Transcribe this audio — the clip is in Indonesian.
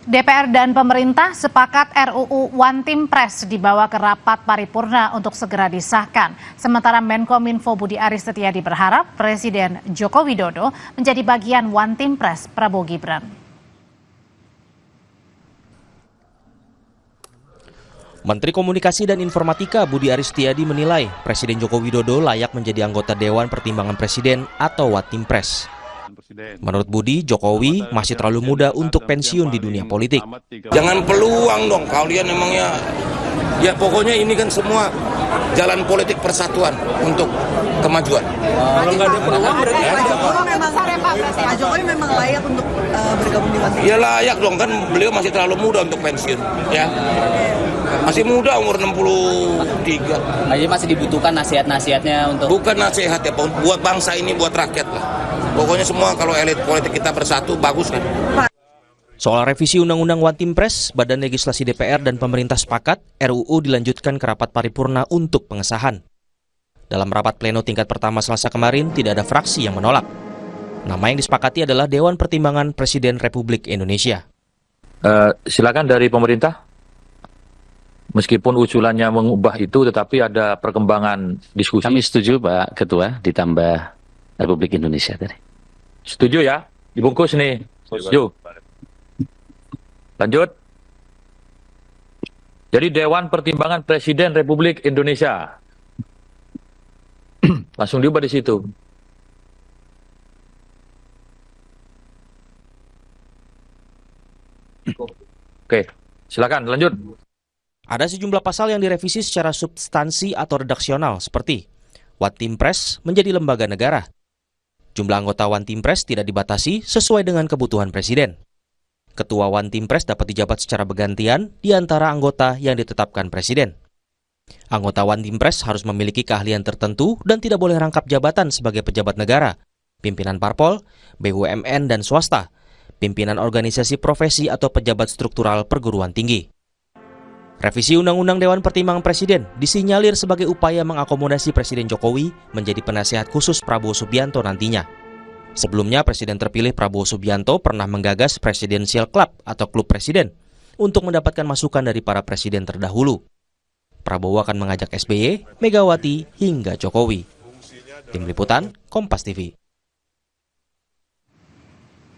DPR dan pemerintah sepakat RUU One Team Press dibawa ke rapat paripurna untuk segera disahkan. Sementara Menkominfo Budi Aris Setiadi berharap Presiden Joko Widodo menjadi bagian One Team Press Prabowo Gibran. Menteri Komunikasi dan Informatika Budi Aris Setiadi menilai Presiden Joko Widodo layak menjadi anggota Dewan Pertimbangan Presiden atau One Team Press. Menurut Budi, Jokowi masih terlalu muda untuk pensiun di dunia politik. Jangan peluang dong, kalian emangnya. Ya pokoknya ini kan semua jalan politik persatuan untuk kemajuan. Kalau nggak ada peluang berarti Pak Jokowi memang layak untuk bergabung di One Team. Ya layak dong, kan beliau masih terlalu muda untuk pensiun. Ya, masih muda, umur 63. Jadi masih dibutuhkan nasihat-nasihatnya untuk... Bukan nasihat ya, buat bangsa ini, buat rakyat lah. Pokoknya semua kalau elit politik kita bersatu, bagus kan. Soal revisi Undang-Undang One Team Press, Badan Legislasi DPR dan pemerintah sepakat RUU dilanjutkan ke rapat paripurna untuk pengesahan. Dalam rapat pleno tingkat pertama Selasa kemarin, tidak ada fraksi yang menolak. Nama yang disepakati adalah Dewan Pertimbangan Presiden Republik Indonesia. Silakan dari pemerintah. Meskipun usulannya mengubah itu, tetapi ada perkembangan diskusi. Kami setuju, Pak Ketua, ditambah Republik Indonesia tadi. Setuju ya? Dibungkus nih. Setuju. Lanjut. Jadi Dewan Pertimbangan Presiden Republik Indonesia. Langsung diubah di situ. Oke, silakan lanjut. Ada sejumlah pasal yang direvisi secara substansi atau redaksional seperti One Team Press menjadi lembaga negara. Jumlah anggota One Team Press tidak dibatasi sesuai dengan kebutuhan Presiden. Ketua One Team Press dapat dijabat secara bergantian di antara anggota yang ditetapkan Presiden. Anggota One Team Press harus memiliki keahlian tertentu dan tidak boleh rangkap jabatan sebagai pejabat negara, pimpinan parpol, BUMN dan swasta, pimpinan organisasi profesi atau pejabat struktural perguruan tinggi. Revisi Undang-Undang Dewan Pertimbangan Presiden disinyalir sebagai upaya mengakomodasi Presiden Jokowi menjadi penasihat khusus Prabowo Subianto nantinya. Sebelumnya, Presiden terpilih Prabowo Subianto pernah menggagas Presidential Club atau Klub Presiden untuk mendapatkan masukan dari para presiden terdahulu. Prabowo akan mengajak SBY, Megawati, hingga Jokowi. Tim Liputan, Kompas TV.